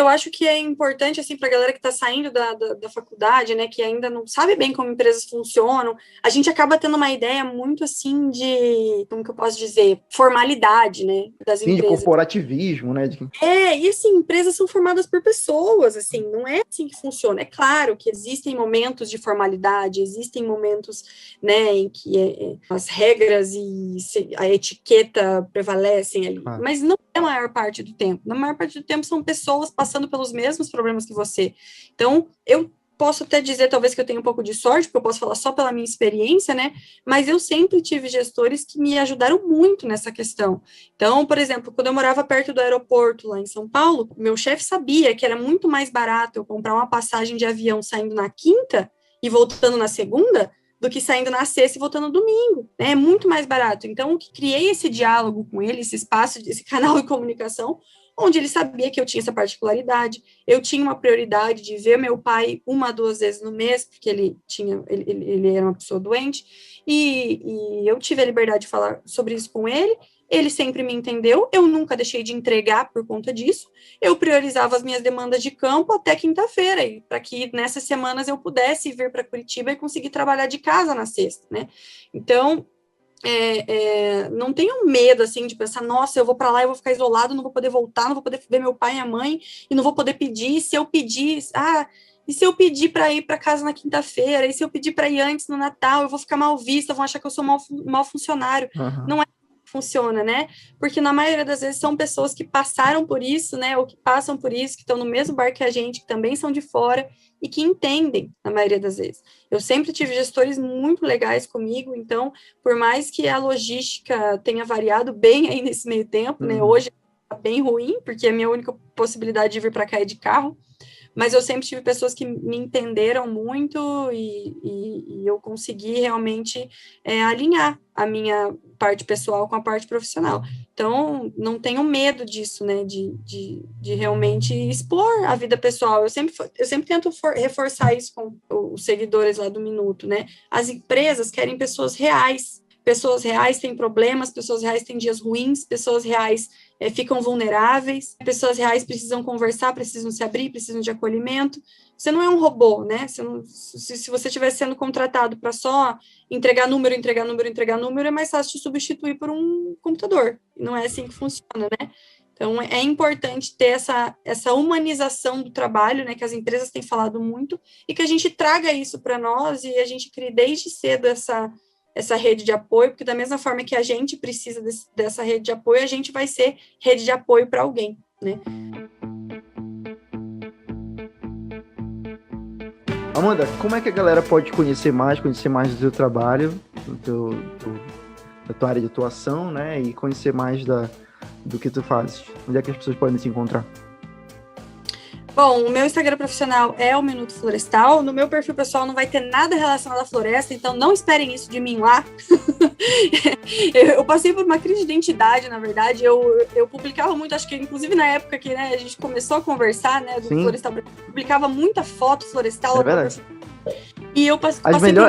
acho que é importante, assim, para a galera que está saindo da faculdade, né, que ainda não sabe bem como empresas funcionam, a gente acaba tendo uma ideia muito, assim, de, como que eu posso dizer, formalidade, né, das empresas. De corporativismo, né? E assim, empresas são formadas por pessoas, assim, não é assim que funciona. É claro que existem momentos de formalidade, existem momentos, né, em que as regras e a etiqueta prevalecem ali, mas não é a maior parte do tempo. Na maior parte do tempo são pessoas passando pelos mesmos problemas que você. Então, eu posso até dizer, talvez, que eu tenho um pouco de sorte, porque eu posso falar só pela minha experiência, né? Mas eu sempre tive gestores que me ajudaram muito nessa questão. Então, por exemplo, quando eu morava perto do aeroporto, lá em São Paulo, meu chefe sabia que era muito mais barato eu comprar uma passagem de avião saindo na quinta e voltando na segunda, do que saindo na sexta e voltando no domingo, né? É muito mais barato. Então, eu criei esse diálogo com ele, esse espaço, esse canal de comunicação, onde ele sabia que eu tinha essa particularidade, eu tinha uma prioridade de ver meu pai 1-2 vezes no mês, porque ele era uma pessoa doente, e eu tive a liberdade de falar sobre isso com ele sempre me entendeu, eu nunca deixei de entregar por conta disso, eu priorizava as minhas demandas de campo até quinta-feira, para que nessas semanas eu pudesse vir para Curitiba e conseguir trabalhar de casa na sexta, né? Então, não tenho medo, assim, de pensar, nossa, eu vou para lá, eu vou ficar isolado, não vou poder voltar, não vou poder ver meu pai e a mãe, e não vou poder pedir, se eu pedir, e se eu pedir para ir para casa na quinta-feira, e se eu pedir para ir antes no Natal, eu vou ficar mal vista, vão achar que eu sou mau funcionário. Não é assim que funciona, né? Porque na maioria das vezes são pessoas que passaram por isso, né, ou que passam por isso, que estão no mesmo barco que a gente, que também são de fora, e que entendem, na maioria das vezes. Eu sempre tive gestores muito legais comigo, então, por mais que a logística tenha variado bem aí nesse meio tempo, né, hoje é bem ruim, porque a minha única possibilidade de vir para cá é de carro, mas eu sempre tive pessoas que me entenderam muito e eu consegui realmente alinhar a minha parte pessoal com a parte profissional. Então, não tenho medo disso, né, de realmente expor a vida pessoal. Eu sempre tento reforçar isso com os seguidores lá do Minuto, né? As empresas querem pessoas reais. Pessoas reais têm problemas, pessoas reais têm dias ruins, pessoas reais ficam vulneráveis, pessoas reais precisam conversar, precisam se abrir, precisam de acolhimento. Você não é um robô, né? Se você estiver sendo contratado para só entregar número, é mais fácil te substituir por um computador. Não é assim que funciona, né? Então, é importante ter essa humanização do trabalho, né, que as empresas têm falado muito, e que a gente traga isso para nós e a gente crie desde cedo essa rede de apoio, porque da mesma forma que a gente precisa dessa rede de apoio, a gente vai ser rede de apoio para alguém, né? Amanda, como é que a galera pode conhecer mais do seu trabalho, da tua área de atuação, né? E conhecer mais do que tu fazes. Onde é que as pessoas podem se encontrar? Bom, o meu Instagram profissional é o Minuto Florestal. No meu perfil pessoal não vai ter nada relacionado à floresta, então não esperem isso de mim lá. Eu passei por uma crise de identidade, na verdade. Eu publicava muito, acho que inclusive na época que, né, a gente começou a conversar, né, do Florestal, eu publicava muita foto florestal. É verdade. E eu passei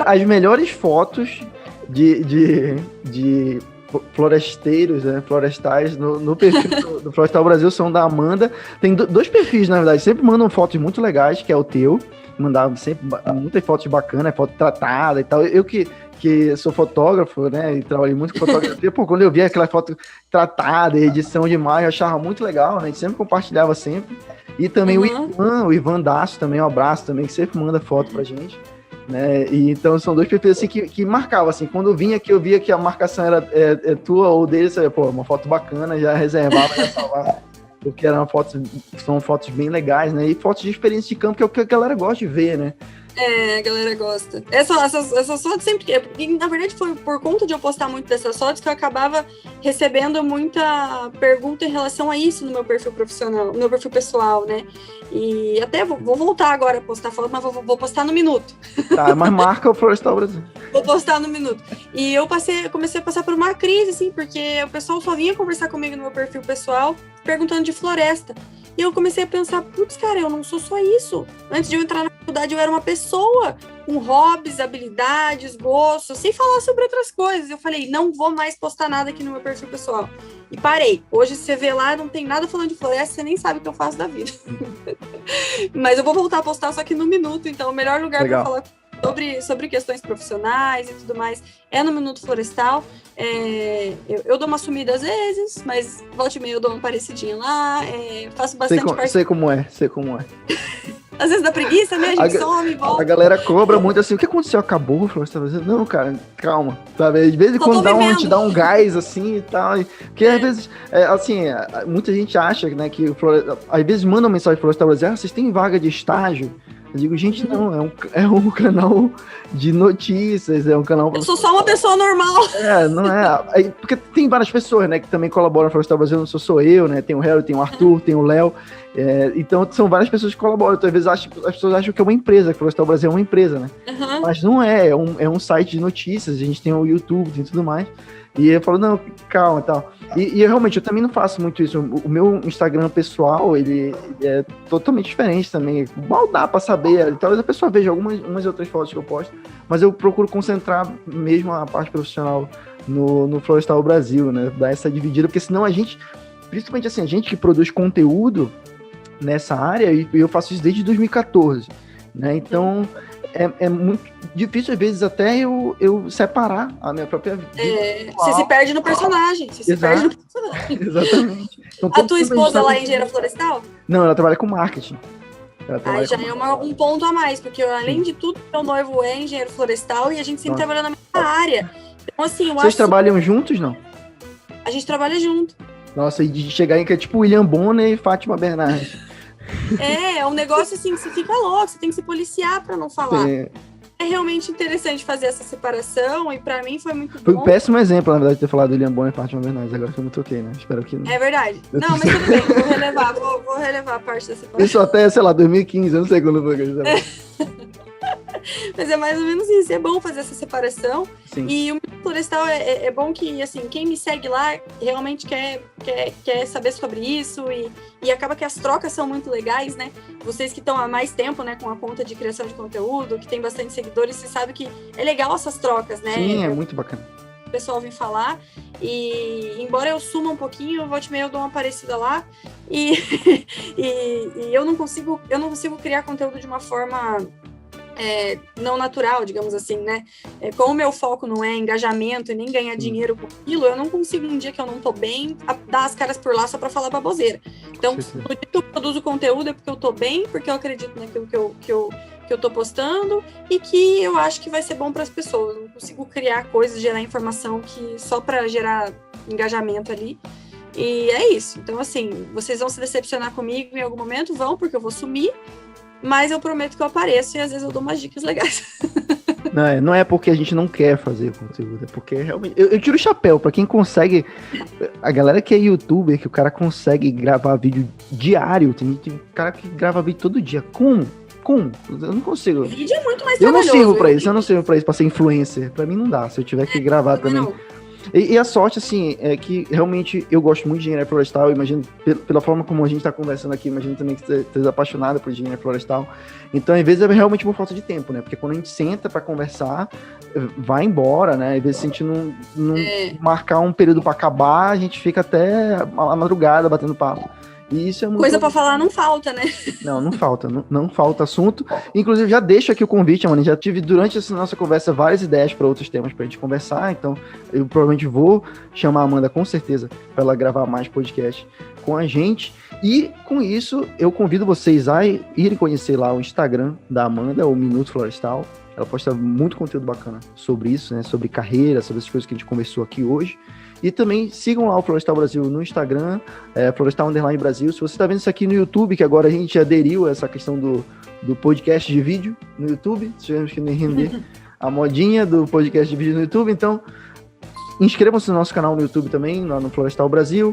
as melhores fotos de floresteiros, né, florestais no perfil do Florestal Brasil são da Amanda. Tem dois perfis, na verdade, sempre mandam fotos muito legais, que é o teu, mandava sempre muitas fotos bacanas, foto tratada e tal. Eu que sou fotógrafo, né, e trabalhei muito com fotografia, pô, quando eu via aquela foto tratada, edição de imagem, eu achava muito legal, né, a gente sempre compartilhava sempre. E também o Ivan Daço também, um abraço também, que sempre manda foto pra gente. Né? E então são dois perfis assim, que marcavam, assim, quando eu vinha aqui, eu via que a marcação era tua ou dele, você, pô, uma foto bacana, já reservava, já salvava, porque são fotos bem legais, né, e fotos de experiência de campo, que é o que a galera gosta de ver, né. A galera gosta. Essas fotos sempre... E, na verdade, foi por conta de eu postar muito dessas fotos que eu acabava recebendo muita pergunta em relação a isso no meu perfil profissional, no meu perfil pessoal, né? E até vou voltar agora a postar foto, mas vou postar no Minuto. Tá, mas marca o Florestal Brasil. Vou postar no Minuto. E eu comecei a passar por uma crise, assim, porque o pessoal só vinha conversar comigo no meu perfil pessoal perguntando de floresta. E eu comecei a pensar, putz, cara, eu não sou só isso. Antes de eu entrar na faculdade, eu era uma pessoa com hobbies, habilidades, gostos, sem falar sobre outras coisas. Eu falei, não vou mais postar nada aqui no meu perfil pessoal. E parei. Hoje, você vê lá, não tem nada falando de floresta, você nem sabe o que eu faço da vida. Mas eu vou voltar a postar só que no Minuto, então o melhor lugar para falar sobre questões profissionais e tudo mais é no Minuto Florestal. Eu dou uma sumida às vezes, mas volta e meia eu dou uma parecidinha lá, faço bastante parte. Sei como é. Às vezes dá preguiça, né? A gente some e volta. A galera cobra muito assim, o que aconteceu? Acabou o Florestal Brasil? Não, cara, calma, sabe? Às vezes quando te dá um gás assim e tal, porque às vezes, assim, muita gente acha, né, que às vezes mandam mensagem pro Florestal Brasil, vocês têm vaga de estágio? Eu digo, gente, não, é um canal de notícias, é um canal... Eu sou só uma pessoa normal. Não é... Porque tem várias pessoas, né, que também colaboram no Florestal Brasil, não sou eu, né, tem o Harry, tem o Arthur, tem o Léo, então são várias pessoas que colaboram, então às vezes as pessoas acham que é uma empresa, que o Florestal Brasil é uma empresa, né, mas não é um site de notícias, a gente tem o YouTube, tem tudo mais, e eu falo, não, calma e tal. E eu também não faço muito isso. O meu Instagram pessoal, ele é totalmente diferente também. Mal dá pra saber. Talvez a pessoa veja umas outras fotos que eu posto, mas eu procuro concentrar mesmo a parte profissional no Florestal Brasil, né? Dar essa dividida, porque senão principalmente assim, a gente que produz conteúdo nessa área, e eu faço isso desde 2014, né? Então... É muito difícil, às vezes, até eu separar a minha própria vida. Você se perde no personagem. Exatamente. Então, a tua esposa lá é engenheira florestal? Não, ela trabalha com marketing. Aí já é um ponto a mais, porque além de tudo, meu noivo é engenheiro florestal e a gente sempre trabalhou na mesma área. Então, assim, Vocês trabalham juntos, não? A gente trabalha junto. Nossa, e de chegar em que é tipo William Bonner e Fátima Bernardes. É um negócio assim que você fica louco, você tem que se policiar pra não falar. É realmente interessante fazer essa separação e pra mim foi muito bom. Foi um péssimo exemplo, na verdade, de ter falado do William Bonner e Fátima Bernardes, agora que eu me toquei, né? Espero que não. É verdade. Não, mas tudo bem, vou relevar a parte da separação. Isso até, sei lá, 2015, eu não sei quando foi que eu estava. Mas é mais ou menos isso, é bom fazer essa separação. Sim. E o Florestal é bom que, assim, quem me segue lá realmente quer saber sobre isso e acaba que as trocas são muito legais, né? Vocês que estão há mais tempo, né, com a conta de criação de conteúdo, que tem bastante seguidores, você sabe que é legal essas trocas, né? Sim, é muito bacana. O pessoal vem falar e embora eu suma um pouquinho, volta e meia eu dou uma parecida lá e eu não consigo criar conteúdo de uma forma não natural, digamos assim, né? Como o meu foco não é engajamento e nem ganhar dinheiro com aquilo, eu não consigo, um dia que eu não tô bem, dar as caras por lá só pra falar baboseira. Então, no dia que eu produzo conteúdo é porque eu tô bem, porque eu acredito naquilo que eu tô postando e que eu acho que vai ser bom para as pessoas. Eu não consigo criar coisas, gerar informação só para gerar engajamento ali. E é isso. Então, assim, vocês vão se decepcionar comigo em algum momento? Vão, porque eu vou sumir. Mas eu prometo que eu apareço e às vezes eu dou umas dicas legais. Não é porque a gente não quer fazer conteúdo, é porque realmente... Eu tiro o chapéu pra quem consegue... A galera que é youtuber, que o cara consegue gravar vídeo diário, tem cara que grava vídeo todo dia. Como? Eu não consigo. O vídeo é muito mais Eu não trabalhoso. eu não sirvo pra isso, pra ser influencer. Pra mim não dá, se eu tiver que gravar também... E a sorte, assim, é que realmente eu gosto muito de engenharia florestal. Eu imagino, pela forma como a gente tá conversando aqui, imagino também que você é apaixonada por engenharia florestal. Então, às vezes, é realmente por falta de tempo, né? Porque quando a gente senta pra conversar, vai embora, né? Às vezes, se a gente não marcar um período pra acabar, a gente fica até a madrugada batendo papo. E isso é muito... Coisa pra falar não falta, né? Não falta, não falta assunto. Inclusive, já deixo aqui o convite, mano. Já tive, durante essa nossa conversa, várias ideias para outros temas pra gente conversar. Então, eu provavelmente vou chamar a Amanda, com certeza, para ela gravar mais podcast com a gente. E, com isso, eu convido vocês a irem conhecer lá o Instagram da Amanda, o Minuto Florestal. Ela posta muito conteúdo bacana sobre isso, né? Sobre carreira, sobre as coisas que a gente conversou aqui hoje. E também sigam lá o Florestal Brasil no Instagram, Florestal_Brasil. Se você está vendo isso aqui no YouTube, que agora a gente aderiu a essa questão do podcast de vídeo no YouTube, tivemos que render a modinha do podcast de vídeo no YouTube, então inscrevam-se no nosso canal no YouTube também, lá no Florestal Brasil.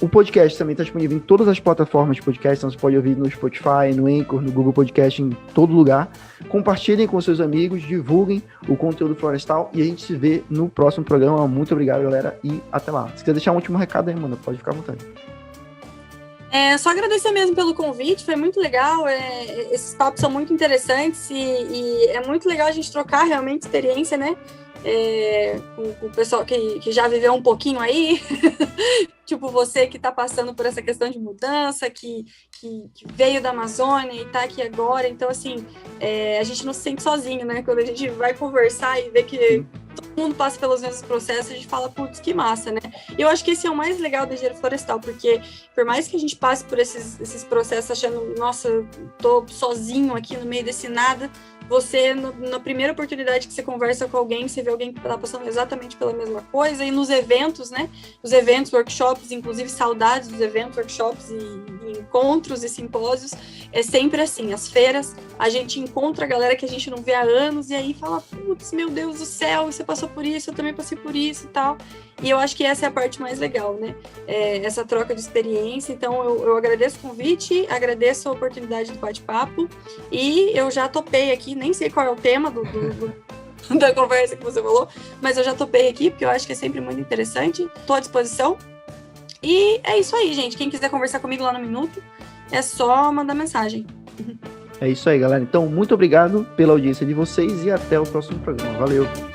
O podcast também está disponível em todas as plataformas de podcast, então você pode ouvir no Spotify, no Anchor, no Google Podcast, em todo lugar. Compartilhem com seus amigos, divulguem o conteúdo florestal e a gente se vê no próximo programa. Muito obrigado, galera, e até lá. Se quiser deixar um último recado aí, mano, pode ficar à vontade. Só agradecer mesmo pelo convite, foi muito legal, esses papos são muito interessantes e é muito legal a gente trocar realmente experiência, né? Com o pessoal que já viveu um pouquinho aí, tipo você que está passando por essa questão de mudança, que veio da Amazônia e está aqui agora, então assim, a gente não se sente sozinho, né? Quando a gente vai conversar e vê que todo mundo passa pelos mesmos processos, a gente fala, putz, que massa, né? E eu acho que esse é o mais legal da engenharia florestal, porque por mais que a gente passe por esses processos achando, nossa, tô sozinho aqui no meio desse nada, você, na primeira oportunidade que você conversa com alguém, você vê alguém que está passando exatamente pela mesma coisa, e nos eventos, né? Os eventos, workshops, inclusive saudades dos eventos, workshops e encontros e simpósios, é sempre assim, as feiras, a gente encontra a galera que a gente não vê há anos, e aí fala, putz, meu Deus do céu, você passou por isso, eu também passei por isso e tal, e eu acho que essa é a parte mais legal, né? Essa troca de experiência, então eu agradeço o convite, agradeço a oportunidade do bate-papo, e eu já topei aqui, nem sei qual é o tema da conversa que você falou, mas eu já topei aqui, porque eu acho que é sempre muito interessante. Estou à disposição. E é isso aí, gente. Quem quiser conversar comigo lá no Minuto, é só mandar mensagem. É isso aí, galera. Então, muito obrigado pela audiência de vocês e até o próximo programa. Valeu!